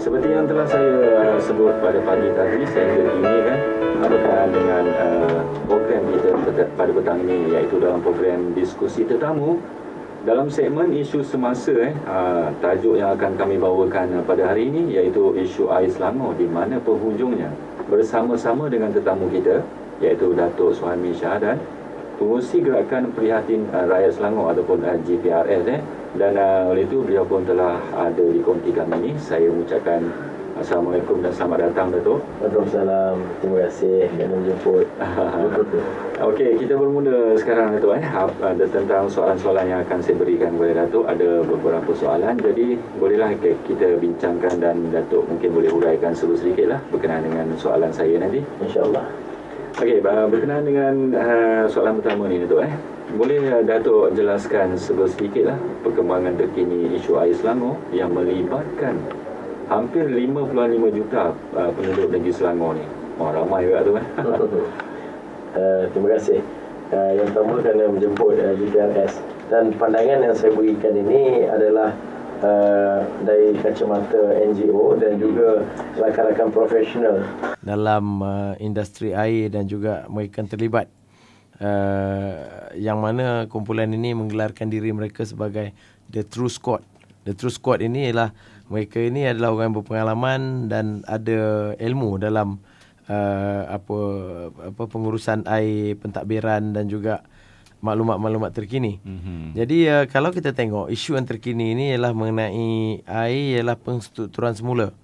Seperti yang telah saya sebut pada pagi tadi, sehingga kini kan berkenaan dengan program kita pada petang ini, iaitu dalam program diskusi tetamu dalam segmen isu semasa. Tajuk yang akan kami bawakan pada hari ini iaitu isu air Selangor, di mana penghujungnya bersama-sama dengan tetamu kita iaitu Datuk Suhaimi Syahadan, pengurusi Gerakan Prihatin Rakyat Selangor ataupun GPRS. Dan oleh itu beliau pun telah ada di konti kami ini. Saya mengucapkan Assalamualaikum dan selamat datang, Datuk. Waalaikumsalam. Terima kasih kerana menjemput. Okey, kita bermula sekarang, Datuk. Ada tentang soalan-soalan yang akan saya berikan kepada Datuk. Ada beberapa soalan, jadi bolehlah kita bincangkan dan Datuk mungkin boleh huraikan sedikitlah berkenaan dengan soalan saya nanti. InsyaAllah. Okey, berkenaan dengan soalan pertama ni, Datuk. Boleh Datuk jelaskan sedikitlah perkembangan terkini isu air Selangor yang melibatkan hampir 5.5 juta penduduk negeri Selangor ni. Ramai juga tu. Terima kasih. Yang pertama kerana menjemput GPRS. Dan pandangan yang saya berikan ini adalah dari kacamata NGO dan juga rakan-rakan profesional dalam industri air dan juga mereka terlibat, yang mana kumpulan ini menggelarkan diri mereka sebagai The True Squad. The True Squad ini ialah mereka ini adalah orang berpengalaman dan ada ilmu dalam pengurusan air, pentadbiran dan juga maklumat-maklumat terkini. Jadi kalau kita tengok isu yang terkini ini ialah mengenai air, ialah penstrukturan semula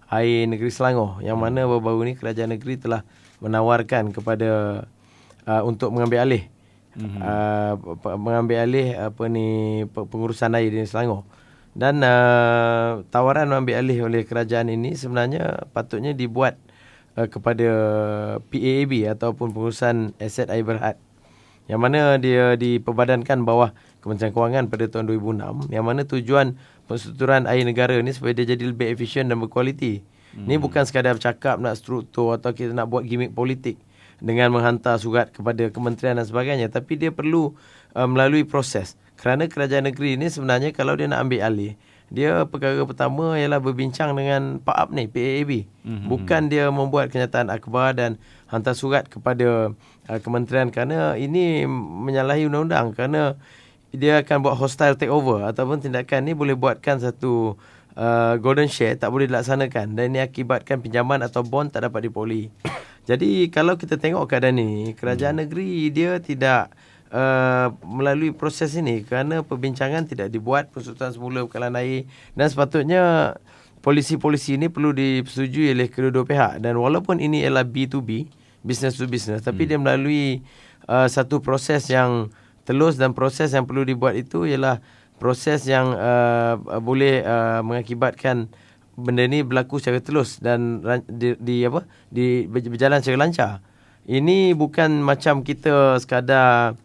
air negeri Selangor, yang mana baru-baru ini kerajaan negeri telah menawarkan kepada untuk mengambil alih pengurusan air di Selangor. Dan tawaran mengambil alih oleh kerajaan ini sebenarnya patutnya dibuat kepada PAAB ataupun pengurusan aset air berhad, yang mana dia diperbadankan bawah Kementerian Kewangan pada tahun 2006, yang mana tujuan penstrukturan air negara ni supaya dia jadi lebih efisien dan berkualiti. Ni bukan sekadar bercakap nak struktur atau kita nak buat gimmick politik dengan menghantar surat kepada kementerian dan sebagainya, tapi dia perlu melalui proses. Kerana kerajaan negeri ni sebenarnya kalau dia nak ambil alih, dia perkara pertama ialah berbincang dengan PAAB ni, PAAB. Bukan dia membuat kenyataan akhbar dan hantar surat kepada kementerian, kerana ini menyalahi undang-undang, kerana dia akan buat hostile takeover ataupun tindakan ni boleh buatkan satu golden share tak boleh dilaksanakan, dan ini akibatkan pinjaman atau bond tak dapat dipoli. Jadi kalau kita tengok keadaan ini, kerajaan negeri dia tidak melalui proses ini kerana perbincangan tidak dibuat, penstrukturan semula bekalan air, dan sepatutnya polisi-polisi ini perlu disetujui oleh kedua-dua pihak. Dan walaupun ini ialah B2B, business to business, tapi dia melalui satu proses yang telus, dan proses yang perlu dibuat itu ialah proses yang boleh mengakibatkan benda ni berlaku secara telus dan berjalan secara lancar. Ini bukan macam kita sekadar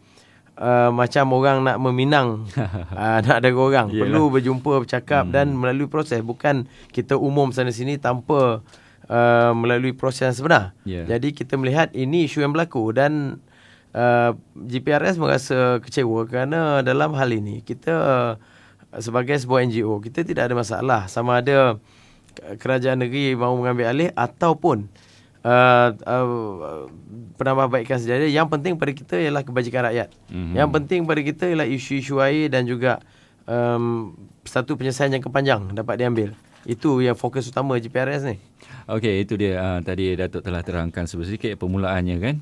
macam orang nak meminang nak ada orang. Perlu berjumpa, bercakap dan melalui proses. Bukan kita umum sana sini tanpa melalui proses yang sebenar. Jadi kita melihat ini isu yang berlaku, dan GPRS merasa kecewa kerana dalam hal ini kita sebagai sebuah NGO, kita tidak ada masalah sama ada kerajaan negeri mahu mengambil alih ataupun penambahbaikan sejadah. Yang penting pada kita ialah kebajikan rakyat. Yang penting pada kita ialah isu-isu air dan juga satu penyelesaian jangka panjang dapat diambil. Itu yang fokus utama GPRS ni. Okey, itu dia. Tadi Datuk telah terangkan sedikit permulaannya kan,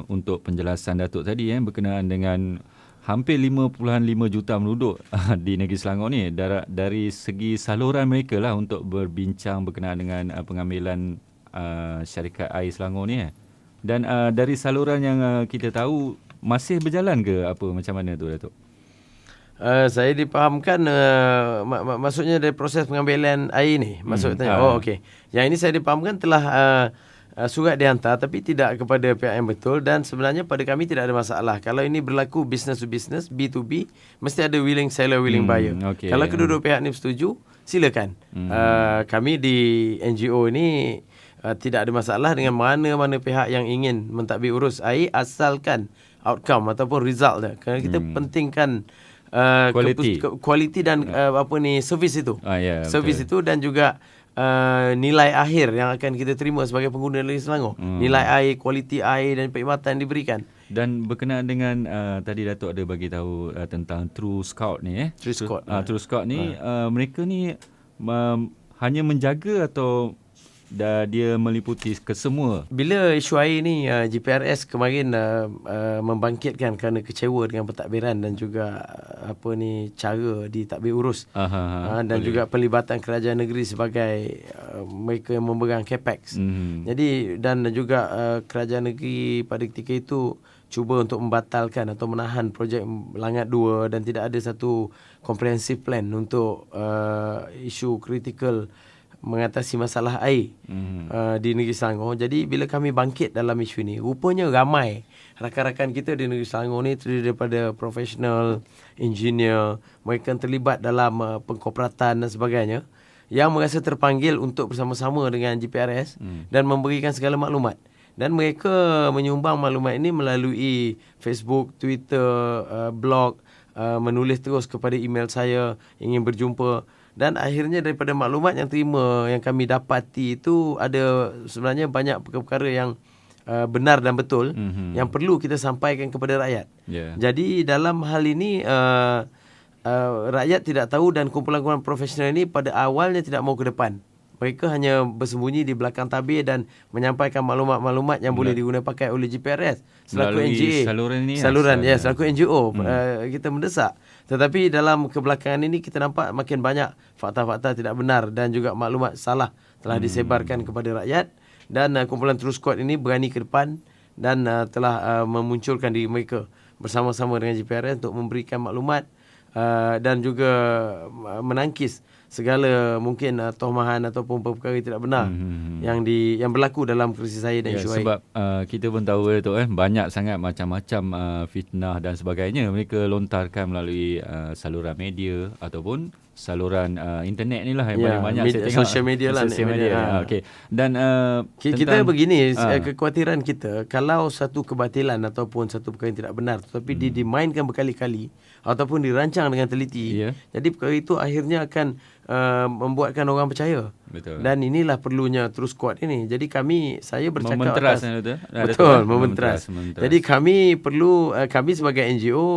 untuk penjelasan Datuk tadi berkenaan dengan hampir 5.5 juta penduduk di negeri Selangor ni. Dari segi saluran mereka lah untuk berbincang berkenaan dengan pengambilan syarikat air Selangor ni. Dan dari saluran yang kita tahu, masih berjalan ke apa macam mana tu, Datuk? Saya dipahamkan maksudnya dari proses pengambilan air ni. Maksudnya okey. Yang ini saya dipahamkan telah surat dihantar tapi tidak kepada pihak yang betul, dan sebenarnya pada kami tidak ada masalah. Kalau ini berlaku business to business, B2B, mesti ada willing seller, willing buyer. Kalau kedua-dua pihak ni bersetuju, silakan. Kami di NGO ini tidak ada masalah dengan mana-mana pihak yang ingin mentadbir urus air, asalkan outcome ataupun result dia. Kerana kita pentingkan kualiti dan servis itu. Servis itu, dan juga nilai akhir yang akan kita terima sebagai pengguna negeri Selangor. Nilai air, kualiti air dan perkhidmatan diberikan. Dan berkenaan dengan tadi Datuk ada bagi tahu tentang True Scout ni True Scout. True Scout ni mereka ni hanya menjaga atau dia meliputi kesemua? Bila isu air ni GPRS kemarin membangkitkan kerana kecewa dengan pentadbiran dan juga cara ditadbir urus dan juga pelibatan kerajaan negeri sebagai mereka yang memegang capex. Jadi dan juga kerajaan negeri pada ketika itu cuba untuk membatalkan atau menahan projek Langat 2 dan tidak ada satu comprehensive plan untuk isu kritikal mengatasi masalah air di negeri Selangor. Jadi bila kami bangkit dalam isu ini, rupanya ramai rakan-rakan kita di negeri Selangor ni terdiri daripada profesional, engineer, mereka yang terlibat dalam pengkoperatan dan sebagainya, yang merasa terpanggil untuk bersama-sama dengan GPRS dan memberikan segala maklumat. Dan mereka menyumbang maklumat ini melalui Facebook, Twitter, blog, menulis terus kepada email saya, ingin berjumpa. Dan akhirnya daripada maklumat yang kami dapati itu ada sebenarnya banyak perkara yang benar dan betul yang perlu kita sampaikan kepada rakyat. Jadi dalam hal ini rakyat tidak tahu dan kumpulan-kumpulan profesional ini pada awalnya tidak mau ke depan. Mereka hanya bersembunyi di belakang tabir dan menyampaikan maklumat-maklumat yang boleh digunakan pakai oleh GPRS selaku NGA. Selaku NGO kita mendesak. Tetapi dalam kebelakangan ini kita nampak makin banyak fakta-fakta tidak benar dan juga maklumat salah telah disebarkan kepada rakyat, dan kumpulan True Squad ini berani ke depan dan telah memunculkan diri mereka bersama-sama dengan GPRS untuk memberikan maklumat dan juga menangkis segala mungkin tohmahan ataupun perkara tidak benar yang berlaku dalam krisis air dan isu air. Sebab kita pun tahu tu banyak sangat macam-macam fitnah dan sebagainya mereka lontarkan melalui saluran media ataupun saluran internet ni lah yang paling banyak saya tengok. Social media lah. Okey. Dan kita begini, kekhawatiran kita kalau satu kebatilan ataupun satu perkara yang tidak benar tetapi dimainkan berkali-kali ataupun dirancang dengan teliti, jadi perkara itu akhirnya akan membuatkan orang percaya. Betul. Dan inilah perlunya True Squad ini. Jadi saya bercakap mementeras mementeras. Jadi kami perlu, kami sebagai NGO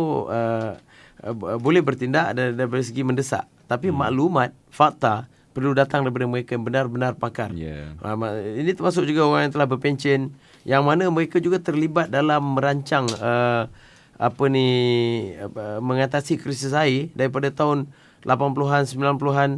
boleh bertindak dari segi mendesak, tapi maklumat, fakta perlu datang daripada mereka yang benar-benar pakar. Ini termasuk juga orang yang telah berpencen, yang mana mereka juga terlibat dalam merancang mengatasi krisis air daripada tahun 80-an, 90-an,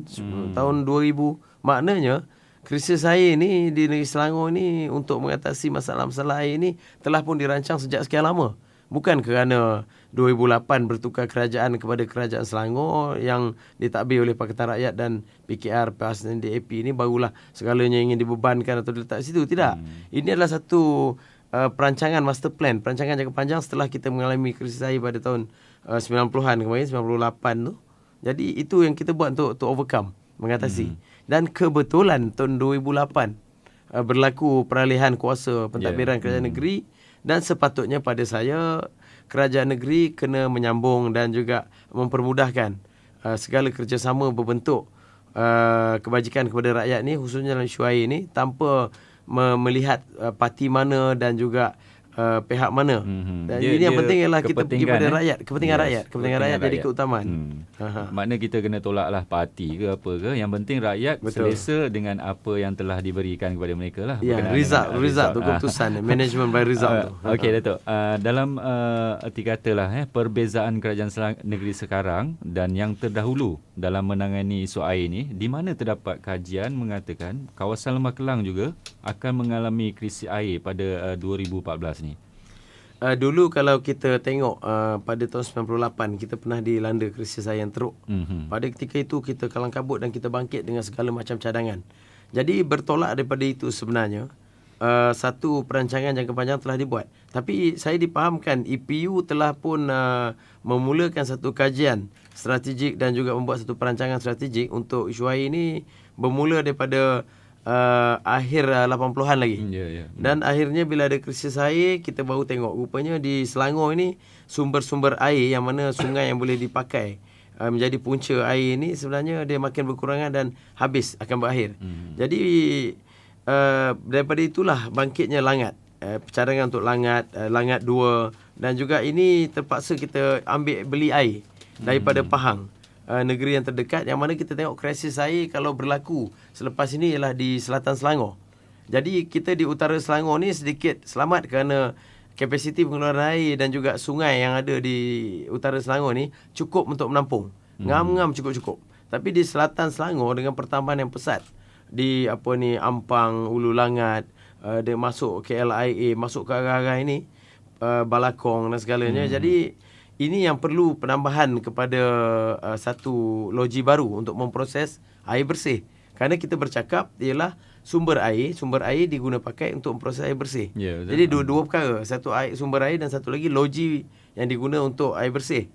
tahun 2000. Maknanya krisis air ni di negeri Selangor ni untuk mengatasi masalah-masalah air ni telah pun dirancang sejak sekian lama. Bukan kerana 2008 bertukar kerajaan kepada kerajaan Selangor yang ditadbir oleh Pakatan Rakyat dan PKR, PAS dan DAP ni barulah segalanya ingin dibebankan atau diletak situ. Tidak. Ini adalah satu perancangan master plan, perancangan jangka panjang setelah kita mengalami krisis air pada tahun 90-an kemarin, 98 tu. Jadi itu yang kita buat untuk overcome, mengatasi. Dan kebetulan tahun 2008 berlaku peralihan kuasa pentadbiran kerajaan negeri, dan sepatutnya pada saya kerajaan negeri kena menyambung dan juga mempermudahkan segala kerjasama berbentuk kebajikan kepada rakyat ni, khususnya dalam isu air ni, tanpa melihat parti mana dan juga pihak mana. Dan ini yang penting ialah kita pergi pada rakyat, kepentingan rakyat jadi keutamaan. Makna kita kena tolaklah parti ke apa ke, yang penting rakyat selesa dengan apa yang telah diberikan kepada mereka lah. Result tu keputusan management by result tu. Okey Datuk, dalam erti katalah perbezaan kerajaan negeri sekarang dan yang terdahulu dalam menangani isu air ni, di mana terdapat kajian mengatakan kawasan Lembah Kelang juga akan mengalami krisis air pada 2014 ni. Dulu kalau kita tengok pada tahun 98 kita pernah dilanda krisis air yang teruk. Pada ketika itu kita kalang kabut dan kita bangkit dengan segala macam cadangan. Jadi bertolak daripada itu sebenarnya satu perancangan jangka panjang telah dibuat. Tapi saya dipahamkan EPU telah pun memulakan satu kajian strategik dan juga membuat satu perancangan strategik untuk isu air ini bermula daripada akhir 80-an lagi. Dan akhirnya bila ada krisis air, kita baru tengok rupanya di Selangor ini sumber-sumber air yang mana sungai yang boleh dipakai menjadi punca air ni sebenarnya dia makin berkurangan dan habis akan berakhir. Jadi daripada itulah bangkitnya Langat. Percadangan untuk Langat, Langat 2 dan juga ini terpaksa kita beli air daripada Pahang, negeri yang terdekat, yang mana kita tengok krisis air kalau berlaku selepas ini ialah di selatan Selangor. Jadi kita di utara Selangor ni sedikit selamat kerana kapasiti pengeluaran air dan juga sungai yang ada di utara Selangor ni cukup untuk menampung. Ngam-ngam cukup-cukup. Tapi di selatan Selangor dengan pertambahan yang pesat di Ampang, Ulu Langat, dia masuk KLIA, masuk ke arah-arah ini, Balakong dan segalanya. Jadi ini yang perlu penambahan kepada satu loji baru untuk memproses air bersih. Kerana kita bercakap ialah sumber air diguna pakai untuk memproses air bersih. Jadi dua perkara, satu sumber air dan satu lagi loji yang diguna untuk air bersih.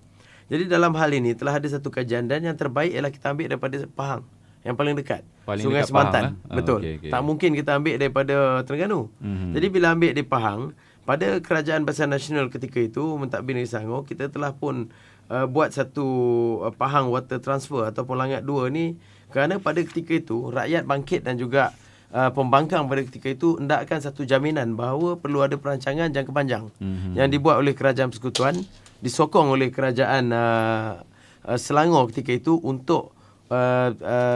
Jadi dalam hal ini telah ada satu kajian dan yang terbaik ialah kita ambil daripada Pahang, yang paling dekat, Sungai dekat Semantan. Pahang, Betul. Okay. Tak mungkin kita ambil daripada Terengganu. Jadi bila ambil di Pahang, pada Kerajaan Barisan Nasional ketika itu, mentadbir Negeri Selangor, kita telah pun buat satu Pahang Water Transfer ataupun Langat 2 ni, kerana pada ketika itu rakyat bangkit dan juga pembangkang pada ketika itu hendakkan satu jaminan bahawa perlu ada perancangan jangka panjang yang dibuat oleh Kerajaan Persekutuan, disokong oleh Kerajaan Selangor ketika itu untuk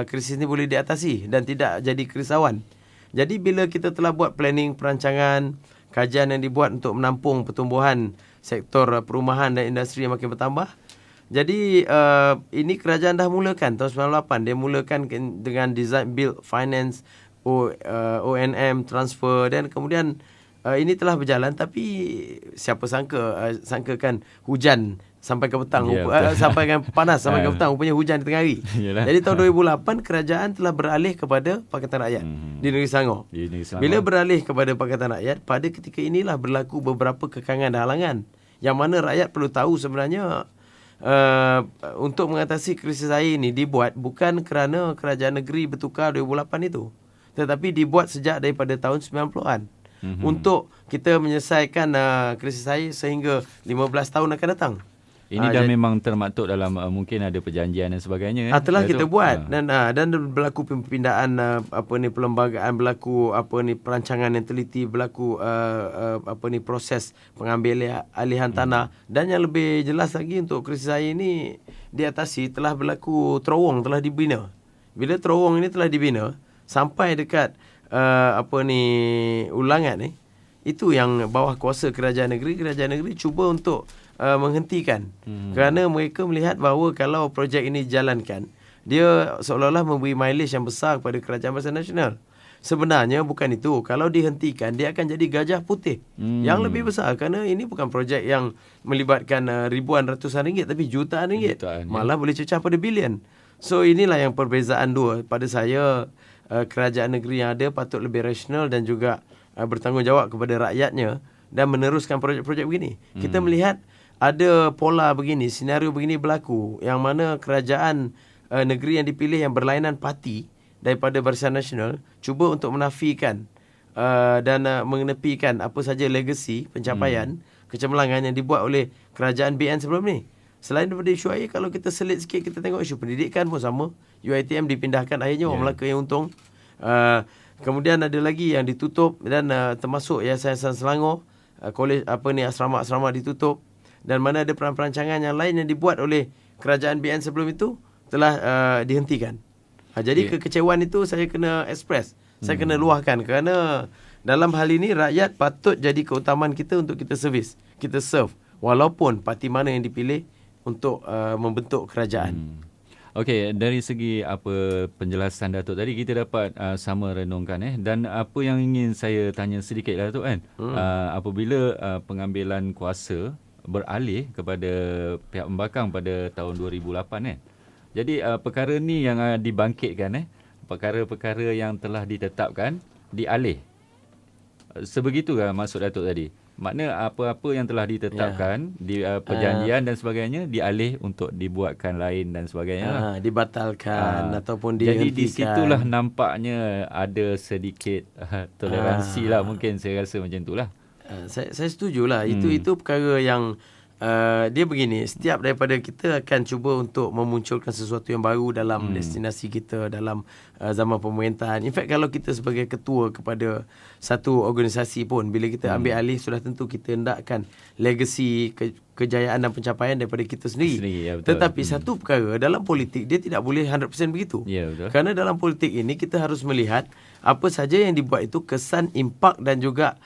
krisis ini boleh diatasi dan tidak jadi kerisauan. Jadi bila kita telah buat planning, perancangan, kajian yang dibuat untuk menampung pertumbuhan sektor perumahan dan industri yang makin bertambah. Jadi ini kerajaan dah mulakan tahun 98. Dia mulakan dengan design, build, finance, O&M, transfer, dan kemudian ini telah berjalan, tapi siapa sangkakan hujan sampai ke petang, sampai kan panas sampai ke petang, rupanya hujan di tengah hari. Jadi tahun 2008 kerajaan telah beralih kepada Pakatan Rakyat di Negeri Selangor. Bila beralih kepada Pakatan Rakyat, pada ketika inilah berlaku beberapa kekangan dan halangan yang mana rakyat perlu tahu sebenarnya untuk mengatasi krisis air ini dibuat bukan kerana kerajaan negeri bertukar 2008 itu, tetapi dibuat sejak daripada tahun 90-an untuk kita menyelesaikan krisis air sehingga 15 tahun akan datang. Ini dah memang termaktub dalam mungkin ada perjanjian dan sebagainya. Telah kita buat dan berlaku perpindahan perlembagaan, berlaku perancangan yang teliti, berlaku proses pengambil alihan tanah, dan yang lebih jelas lagi untuk krisis air ini diatasi telah berlaku terowong telah dibina. Bila terowong ini telah dibina sampai dekat Ulangat ni, itu yang bawah kuasa kerajaan negeri cuba untuk menghentikan kerana mereka melihat bahawa kalau projek ini dijalankan, dia seolah-olah memberi mileage yang besar kepada Kerajaan Barisan Nasional. Sebenarnya bukan itu. Kalau dihentikan, dia akan jadi gajah putih yang lebih besar, kerana ini bukan projek yang melibatkan ribuan, ratusan ringgit, tapi jutaan ringgit. Malah boleh cecah pada bilion. So inilah yang perbezaan dua. Pada saya, kerajaan negeri yang ada patut lebih rasional dan juga bertanggungjawab kepada rakyatnya dan meneruskan projek-projek begini. Kita melihat ada pola begini, senario begini berlaku, yang mana kerajaan negeri yang dipilih yang berlainan parti daripada Barisan Nasional cuba untuk menafikan dan mengenepikan apa saja legasi, pencapaian, kecemerlangan yang dibuat oleh kerajaan BN sebelum ni. Selain daripada isu air, kalau kita selit sikit, kita tengok isu pendidikan pun sama. UiTM dipindahkan, akhirnya orang Melaka yang untung. Kemudian ada lagi yang ditutup, dan termasuk Yayasan Selangor, kolej asrama-asrama ditutup, dan mana ada perancangan yang lain yang dibuat oleh kerajaan BN sebelum itu telah dihentikan. Jadi kekecewaan itu saya kena express, saya kena luahkan, kerana dalam hal ini rakyat patut jadi keutamaan kita untuk kita serve, walaupun parti mana yang dipilih untuk membentuk kerajaan. Okey, dari segi penjelasan Datuk tadi, kita dapat sama renungkan dan apa yang ingin saya tanya sedikit Datuk kan, apabila pengambilan kuasa beralih kepada pihak pembangkang pada tahun 2008 kan. Jadi perkara ni yang dibangkitkan perkara-perkara yang telah ditetapkan dialih. Sebegitukah maksud Datuk tadi? Makna apa-apa yang telah ditetapkan di perjanjian dan sebagainya dialih untuk dibuatkan lain dan sebagainya. Dibatalkan ataupun dihentikan. Jadi di situlah nampaknya ada sedikit toleransi lah, mungkin saya rasa macam itulah. Saya setujulah. Itu perkara yang dia begini, setiap daripada kita akan cuba untuk memunculkan sesuatu yang baru dalam destinasi kita, dalam zaman pemerintahan. In fact, kalau kita sebagai ketua kepada satu organisasi pun, bila kita ambil alih, sudah tentu kita hendakkan legasi, kejayaan dan pencapaian daripada kita sendiri. Ya, betul. Tetapi satu perkara, dalam politik dia tidak boleh 100% begitu. Ya, betul. Kerana dalam politik ini kita harus melihat apa saja yang dibuat itu kesan, impak dan juga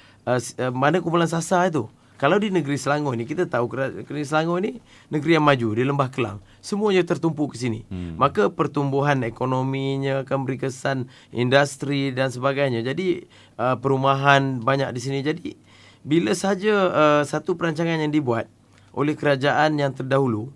mana kumpulan sasar itu. Kalau di negeri Selangor ni, kita tahu negeri Selangor ni negeri yang maju, di Lembah Kelang. Semuanya tertumpu ke sini. Maka pertumbuhan ekonominya akan beri kesan, industri dan sebagainya. Jadi perumahan banyak di sini. Jadi bila saja satu perancangan yang dibuat oleh kerajaan yang terdahulu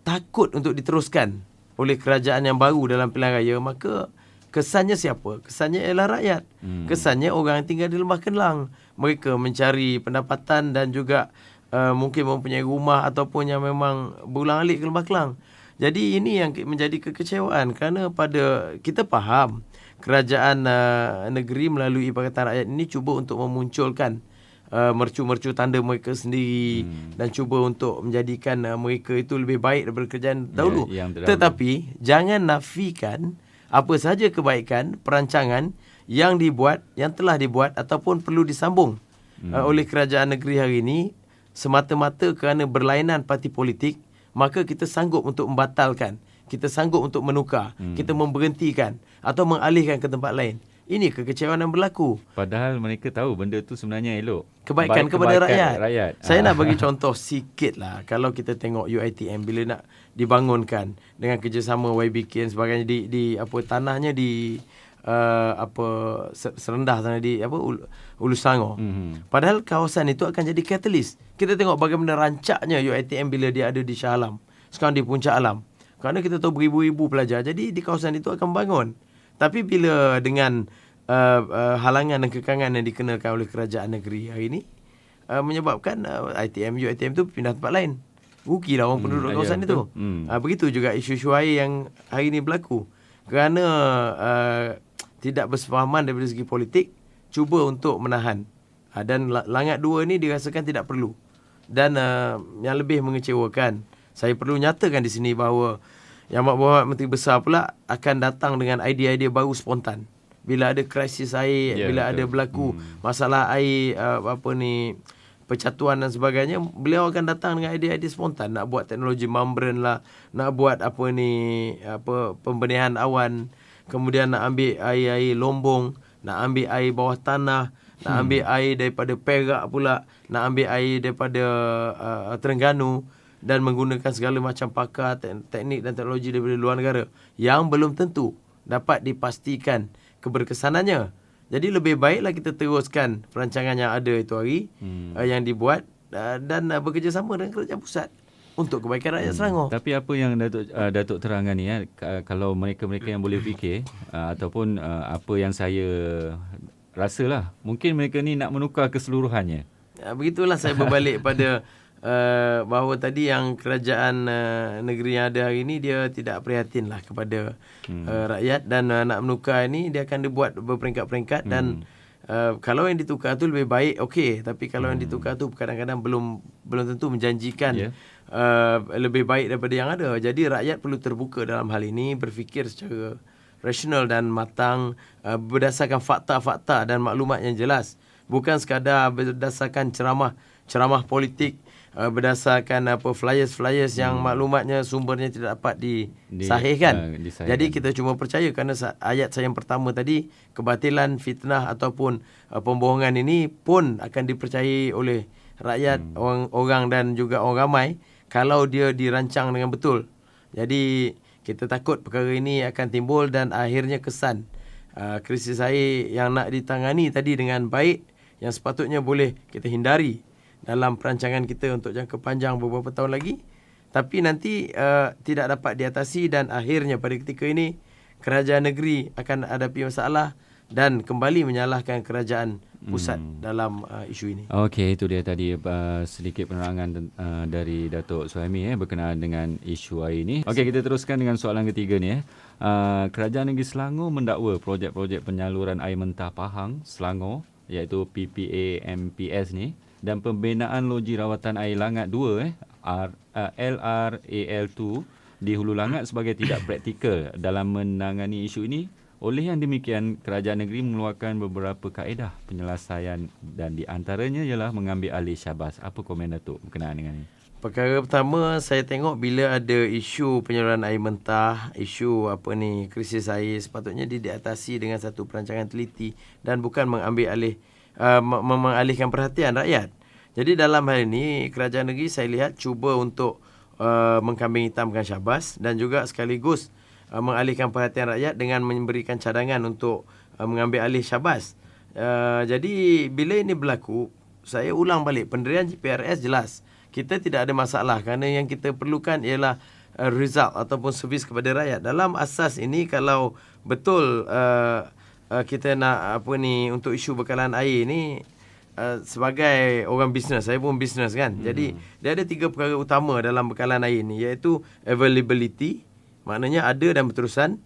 takut untuk diteruskan oleh kerajaan yang baru dalam pilihan raya, maka kesannya siapa? Kesannya ialah rakyat. Kesannya orang yang tinggal di Lembah Kelang. Mereka mencari pendapatan dan juga mungkin mempunyai rumah ataupun yang memang berulang-alik ke Lembah Kelang. Jadi ini yang menjadi kekecewaan, kerana pada kita faham kerajaan negeri melalui Pakatan Rakyat ini cuba untuk memunculkan mercu-mercu tanda mereka sendiri dan cuba untuk menjadikan mereka itu lebih baik daripada kerajaan dahulu. Tetapi jangan nafikan apa saja kebaikan perancangan yang dibuat, yang telah dibuat ataupun perlu disambung oleh kerajaan negeri hari ini semata-mata kerana berlainan parti politik, maka kita sanggup untuk membatalkan, kita sanggup untuk menukar, kita memberhentikan atau mengalihkan ke tempat lain. Ini kekecewaan yang berlaku. Padahal mereka tahu benda tu sebenarnya elok. Kebaikan kepada rakyat. Saya nak bagi contoh sikit lah. Kalau kita tengok UiTM bila nak dibangunkan dengan kerjasama YBK dan sebagainya di apa tanahnya di serendah sana di Ulu Selangor. Padahal kawasan itu akan jadi catalyst. Kita tengok bagaimana rancaknya UiTM bila dia ada di Shah Alam, sekarang di Puncak Alam. Kerana kita tahu beribu-ribu pelajar, jadi di kawasan itu akan bangun. Tapi bila dengan halangan dan kekangan yang dikenakan oleh kerajaan negeri hari ini, menyebabkan UiTM tu pindah tempat lain. Rugilah orang penduduk kawasan itu. Begitu juga isu-isu air yang hari ini berlaku. Kerana tidak bersefahaman daripada segi politik, cuba untuk menahan. Dan Langat 2 ni dirasakan tidak perlu. Dan yang lebih mengecewakan, saya perlu nyatakan di sini bahawa Yang Amat Menteri Besar pula akan datang dengan idea-idea baru spontan. Bila ada krisis air, bila ada berlaku masalah air, percatuan dan sebagainya, beliau akan datang dengan idea-idea spontan. Nak buat teknologi membran lah, nak buat pembenihan awan, kemudian nak ambil air-air Lombong, nak ambil air bawah tanah, nak ambil air daripada Perak pula, nak ambil air daripada Terengganu, dan menggunakan segala macam pakar, teknik dan teknologi daripada luar negara yang belum tentu dapat dipastikan keberkesanannya. Jadi lebih baiklah kita teruskan perancangan yang ada itu hari, yang dibuat dan bekerjasama dengan kerajaan pusat untuk kebaikan rakyat Selangor. Tapi apa yang Datuk terangkan ni, kalau mereka-mereka yang boleh fikir ataupun apa yang saya rasalah, mungkin mereka ni nak menukar keseluruhannya. Begitulah saya berbalik pada bahawa tadi yang kerajaan negeri yang ada hari ini dia tidak prihatin lah kepada rakyat, dan nak menukar ini dia akan dibuat berperingkat-peringkat dan kalau yang ditukar tu lebih baik, okey, tapi kalau yang ditukar tu kadang-kadang belum tentu menjanjikan lebih baik daripada yang ada. Jadi rakyat perlu terbuka dalam hal ini, berfikir secara rasional dan matang, berdasarkan fakta-fakta dan maklumat yang jelas, bukan sekadar berdasarkan ceramah politik, berdasarkan flyers yang maklumatnya sumbernya tidak dapat disahihkan. Jadi kita cuma percaya kerana ayat saya yang pertama tadi, kebatilan, fitnah ataupun pembohongan ini pun akan dipercayai oleh rakyat, orang dan juga orang ramai kalau dia dirancang dengan betul. Jadi kita takut perkara ini akan timbul dan akhirnya kesan krisis air yang nak ditangani tadi dengan baik, yang sepatutnya boleh kita hindari dalam perancangan kita untuk jangka panjang beberapa tahun lagi, tapi nanti tidak dapat diatasi dan akhirnya pada ketika ini kerajaan negeri akan hadapi masalah dan kembali menyalahkan kerajaan pusat dalam isu ini. Okey, itu dia tadi sedikit penerangan dari Datuk Suhaimi berkenaan dengan isu air ini. Okey, kita teruskan dengan soalan ketiga ni. Kerajaan Negeri Selangor mendakwa projek-projek penyaluran air mentah Pahang, Selangor, iaitu PPA MPS ni dan pembinaan loji rawatan air Langat 2 LRAL2 di Hulu Langat sebagai tidak praktikal dalam menangani isu ini. Oleh yang demikian, kerajaan negeri mengeluarkan beberapa kaedah penyelesaian dan di antaranya ialah mengambil alih syabas. Apa komen Datuk berkenaan dengan ini? Perkara pertama, saya tengok bila ada isu penyaluran air mentah, isu krisis air, sepatutnya diatasi dengan satu perancangan teliti dan bukan mengalihkan perhatian rakyat. Jadi dalam hal ini, kerajaan negeri saya lihat cuba untuk mengkambing hitamkan syabas dan juga sekaligus mengalihkan perhatian rakyat dengan memberikan cadangan untuk mengambil alih syabas. Jadi bila ini berlaku, saya ulang balik, pendirian GPRS jelas. Kita tidak ada masalah kerana yang kita perlukan ialah result ataupun servis kepada rakyat. Dalam asas ini kalau betul kita nak untuk isu bekalan air ni sebagai orang bisnes, saya pun bisnes kan. Jadi dia ada 3 perkara utama dalam bekalan air ni, iaitu availability, maknanya ada dan berterusan,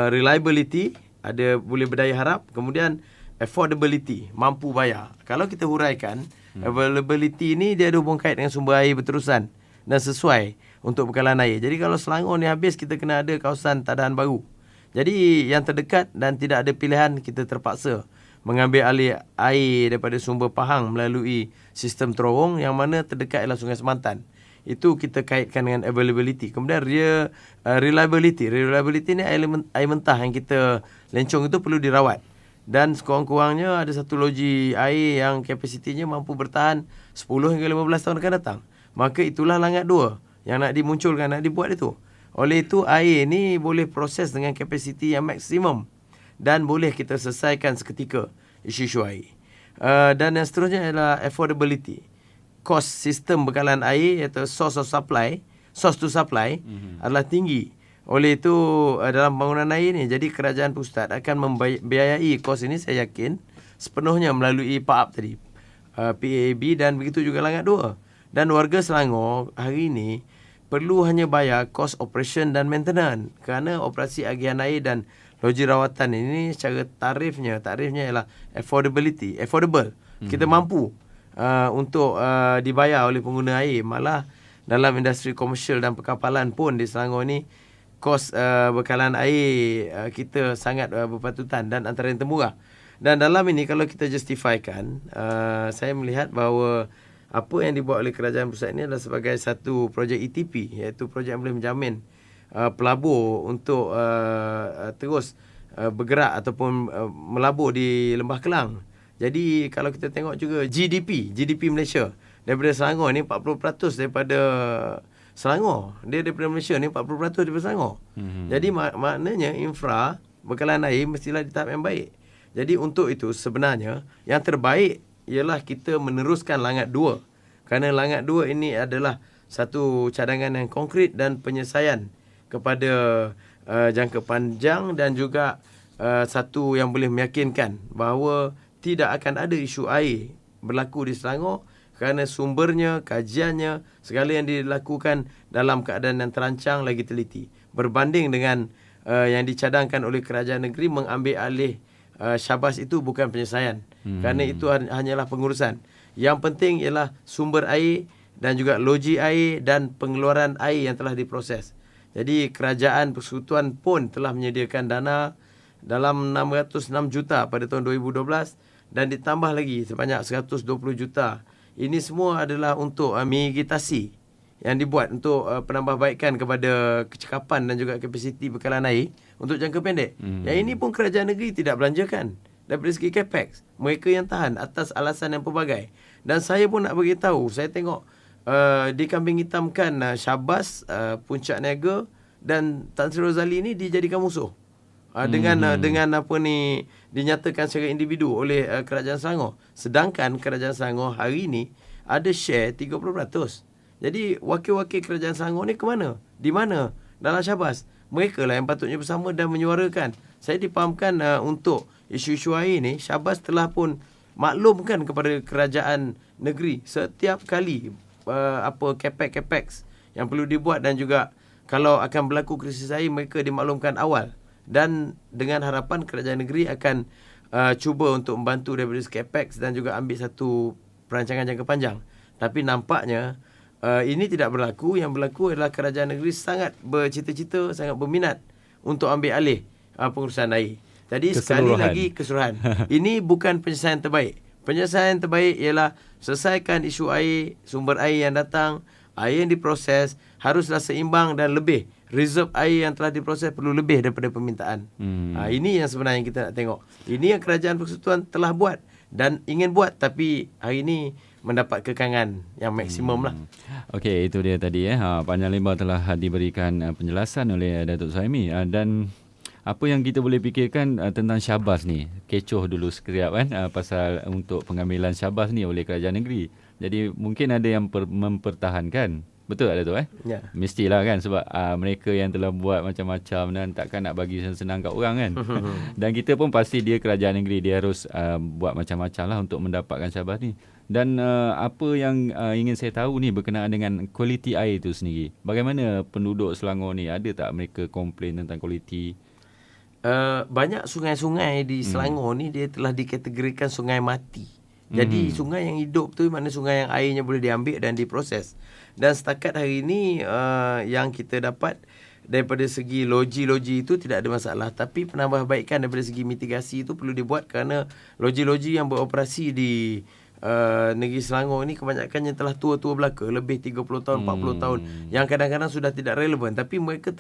reliability, ada boleh berdaya harap, kemudian affordability, mampu bayar. Kalau kita huraikan, availability ni dia ada hubung kait dengan sumber air berterusan dan sesuai untuk bekalan air. Jadi kalau Selangor ni habis, kita kena ada kawasan tadahan baru. Jadi yang terdekat dan tidak ada pilihan, kita terpaksa mengambil alih air daripada sumber Pahang melalui sistem terowong yang mana terdekat ialah Sungai Semantan. Itu kita kaitkan dengan availability. Kemudian reliability. Reliability ni air mentah yang kita lencong itu perlu dirawat. Dan sekurang-kurangnya ada satu loji air yang kapasitinya mampu bertahan 10 hingga 15 tahun akan datang. Maka itulah Langat 2 yang nak dimunculkan, nak dibuat itu. Oleh itu air ni boleh proses dengan kapasiti yang maksimum dan boleh kita selesaikan seketika isu-isu air. Dan yang seterusnya adalah affordability. Kos sistem bekalan air atau source to supply adalah tinggi. Oleh itu dalam pembangunan air ni, jadi kerajaan pusat akan membiayai kos ini, saya yakin sepenuhnya melalui PAAP tadi, PAAB, dan begitu juga Langat 2. Dan warga Selangor hari ini perlu hanya bayar kos operation dan maintenance kerana operasi agihan air dan loji rawatan ini secara tarifnya ialah affordable. Kita mampu untuk dibayar oleh pengguna air. Malah dalam industri komersial dan perkapalan pun di Selangor ni kos bekalan air kita sangat berpatutan dan antara yang termurah. Dan dalam ini kalau kita justifikan, saya melihat bahawa apa yang dibuat oleh kerajaan pusat ini adalah sebagai satu projek ETP, iaitu projek yang boleh menjamin pelabur untuk terus bergerak ataupun melabur di Lembah Kelang. Jadi kalau kita tengok juga GDP Malaysia daripada Selangor ni 40% daripada Selangor. Dia daripada Malaysia ni 40% daripada Selangor. Jadi maknanya infra bekalan air mestilah di tahap yang baik. Jadi untuk itu sebenarnya yang terbaik ialah kita meneruskan Langat 2. Kerana Langat 2 ini adalah satu cadangan yang konkret dan penyelesaian kepada jangka panjang dan juga satu yang boleh meyakinkan bahawa tidak akan ada isu air berlaku di Selangor kerana sumbernya, kajiannya, segala yang dilakukan dalam keadaan yang terancang lagi teliti. Berbanding dengan yang dicadangkan oleh kerajaan negeri mengambil alih syabas itu bukan penyelesaian. Kerana itu hanyalah pengurusan. Yang penting ialah sumber air dan juga loji air dan pengeluaran air yang telah diproses. Jadi kerajaan persekutuan pun telah menyediakan dana dalam 606 juta pada tahun 2012 dan ditambah lagi sebanyak 120 juta. Ini semua adalah untuk mitigasi yang dibuat untuk penambahbaikan kepada kecekapan dan juga kapasiti bekalan air untuk jangka pendek. Yang ini pun kerajaan negeri tidak belanjakan daripada segi capex. Mereka yang tahan atas alasan yang pelbagai. Dan saya pun nak beritahu, saya tengok dikambing hitamkan Syabas, Puncak Niaga dan Tan Sri Rosali ni dijadikan musuh. Dengan dinyatakan secara individu oleh kerajaan Selangor. Sedangkan kerajaan Selangor hari ini ada share 30%. Jadi wakil-wakil kerajaan Selangor ni ke mana? Di mana? Dalam Syabas. Mereka lah yang patutnya bersama dan menyuarakan. Saya dipahamkan untuk isu-isu air ni, Syabas telah pun maklumkan kepada kerajaan negeri setiap kali capex yang perlu dibuat dan juga kalau akan berlaku krisis air mereka dimaklumkan awal. Dan dengan harapan kerajaan negeri akan cuba untuk membantu daripada capex dan juga ambil satu perancangan jangka panjang. Tapi nampaknya ini tidak berlaku. Yang berlaku adalah kerajaan negeri sangat bercita-cita, sangat berminat untuk ambil alih pengurusan air. Jadi sekali lagi keseluruhan. Ini bukan penyelesaian terbaik. Penyelesaian terbaik ialah selesaikan isu air, sumber air yang datang, air yang diproses haruslah seimbang dan lebih. Reserve air yang telah diproses perlu lebih daripada permintaan. Ini yang sebenarnya kita nak tengok. Ini yang kerajaan persekutuan telah buat dan ingin buat, tapi hari ini mendapat kekangan yang maksimum lah. Okey, itu dia tadi panjang lebar telah diberikan penjelasan oleh Datuk Suhaimi, dan apa yang kita boleh fikirkan tentang syabas ni. Kecoh dulu sekejap kan pasal untuk pengambilan syabas ni oleh kerajaan negeri. Jadi mungkin ada yang mempertahankan. Betul tak Datuk? Ya. Mestilah kan, sebab mereka yang telah buat macam-macam dan takkan nak bagi senang-senang kat orang kan. Dan kita pun pasti dia kerajaan negeri, dia harus buat macam-macam lah untuk mendapatkan syabas ni. Dan apa yang ingin saya tahu ni berkenaan dengan kualiti air itu sendiri. Bagaimana penduduk Selangor ni, ada tak mereka komplain tentang kualiti? Banyak sungai-sungai di Selangor ni dia telah dikategorikan sungai mati. Jadi sungai yang hidup tu maknanya sungai yang airnya boleh diambil dan diproses. Dan setakat hari ini yang kita dapat daripada segi loji-loji itu tidak ada masalah. Tapi penambahbaikan daripada segi mitigasi itu perlu dibuat kerana loji-loji yang beroperasi di negeri Selangor ini kebanyakannya telah tua-tua belaka, lebih 30 tahun, 40 tahun, yang kadang-kadang sudah tidak relevan. Tapi mereka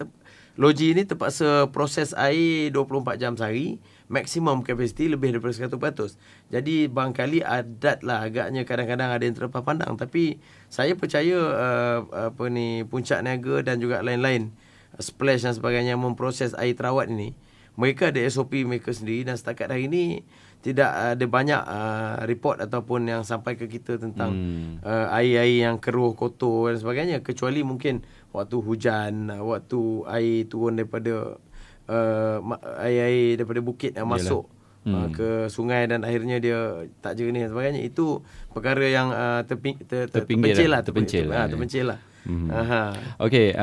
loji ini terpaksa proses air 24 jam sehari, maksimum kapasiti lebih daripada 100%. Jadi barangkali adat lah agaknya kadang-kadang ada yang terlepas pandang. Tapi saya percaya Puncak Niaga dan juga lain-lain, Splash dan sebagainya memproses air terawat ini, mereka ada SOP mereka sendiri, dan setakat hari ini tidak ada banyak report ataupun yang sampai ke kita tentang air-air yang keruh, kotor dan sebagainya, kecuali mungkin waktu hujan, waktu air turun daripada air-air daripada bukit yang masuk ke sungai dan akhirnya dia tak jernih dan sebagainya. Itu perkara yang terpencil lah. Okey,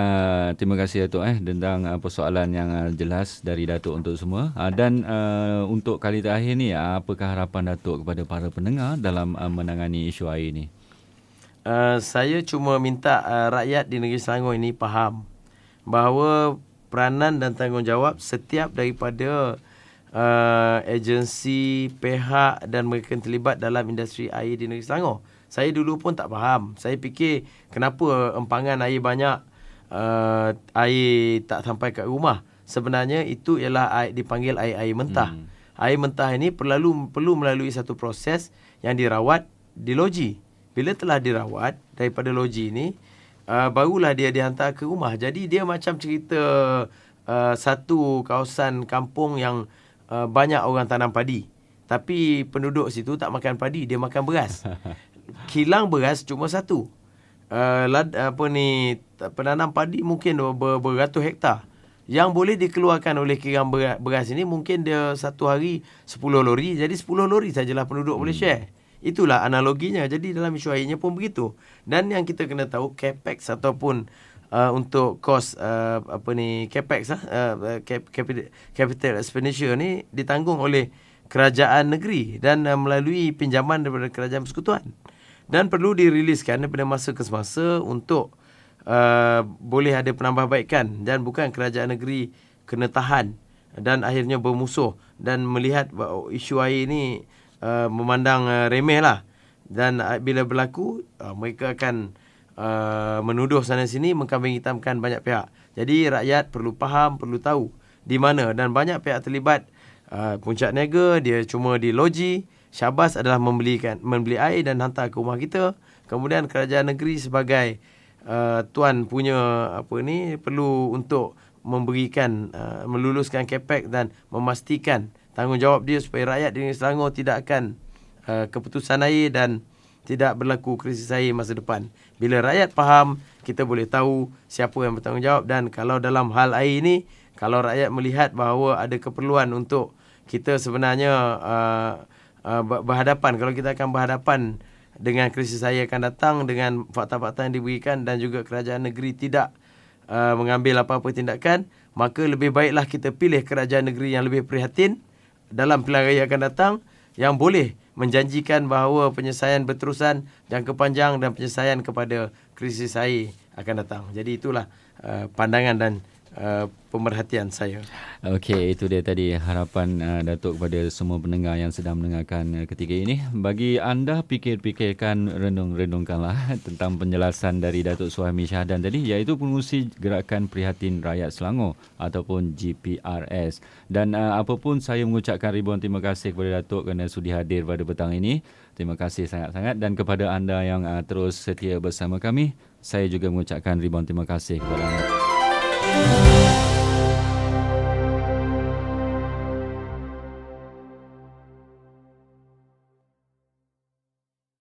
terima kasih Datuk tentang persoalan yang jelas dari Datuk untuk semua. Dan untuk kali terakhir ni, apakah harapan Datuk kepada para pendengar dalam menangani isu air ni? Saya cuma minta rakyat di negeri Selangor ini faham bahawa peranan dan tanggungjawab setiap daripada agensi, pihak dan mereka yang terlibat dalam industri air di negeri Selangor. Saya dulu pun tak faham. Saya fikir kenapa empangan air banyak, air tak sampai kat rumah. Sebenarnya itu ialah air, dipanggil air mentah. Air mentah ini perlu melalui satu proses yang dirawat di loji. Bila telah dirawat daripada loji ini, barulah dia dihantar ke rumah. Jadi dia macam cerita satu kawasan kampung yang banyak orang tanam padi. Tapi penduduk situ tak makan padi, dia makan beras. Kilang beras cuma satu. Penanam padi mungkin beratus hektar. Yang boleh dikeluarkan oleh kilang beras ini mungkin dia satu hari 10 lori. Jadi 10 lori sajalah penduduk boleh share. Itulah analoginya. Jadi dalam isu airnya pun begitu. Dan yang kita kena tahu, capex ataupun untuk kos capex capital expenditure ni ditanggung oleh kerajaan negeri dan melalui pinjaman daripada kerajaan persekutuan. Dan perlu diriliskan daripada masa ke semasa untuk boleh ada penambahbaikan, dan bukan kerajaan negeri kena tahan dan akhirnya bermusuh dan melihat isu air ini memandang remeh lah. Dan bila berlaku mereka akan menuduh sana sini, mengkambing hitamkan banyak pihak. Jadi rakyat perlu faham, perlu tahu di mana, dan banyak pihak terlibat. Puncak Niaga dia cuma di loji, Syabas adalah membeli air dan hantar ke rumah kita. Kemudian kerajaan negeri sebagai tuan punya perlu untuk memberikan meluluskan capex dan memastikan tanggungjawab dia supaya rakyat di Selangor tidak akan keputusan air dan tidak berlaku krisis air masa depan. Bila rakyat faham, kita boleh tahu siapa yang bertanggungjawab. Dan kalau dalam hal air ini, kalau rakyat melihat bahawa ada keperluan untuk kita sebenarnya berhadapan, kalau kita akan berhadapan dengan krisis air akan datang dengan fakta-fakta yang diberikan dan juga kerajaan negeri tidak mengambil apa-apa tindakan, maka lebih baiklah kita pilih kerajaan negeri yang lebih prihatin dalam pilihan raya akan datang, yang boleh menjanjikan bahawa penyelesaian berterusan, jangka panjang dan penyelesaian kepada krisis air akan datang. Jadi itulah pandangan dan pemerhatian saya. Okey, itu dia tadi harapan Datuk kepada semua pendengar yang sedang mendengarkan ketiga ini. Bagi anda, fikir-fikirkan, renung-renungkanlah tentang penjelasan dari Datuk Suhaimi Syahdan tadi, iaitu pengurusi Gerakan Prihatin Rakyat Selangor ataupun GPRS. Dan apapun, saya mengucapkan ribuan terima kasih kepada Datuk kerana sudi hadir pada petang ini. Terima kasih sangat-sangat. Dan kepada anda yang terus setia bersama kami, saya juga mengucapkan ribuan terima kasih kepada anda.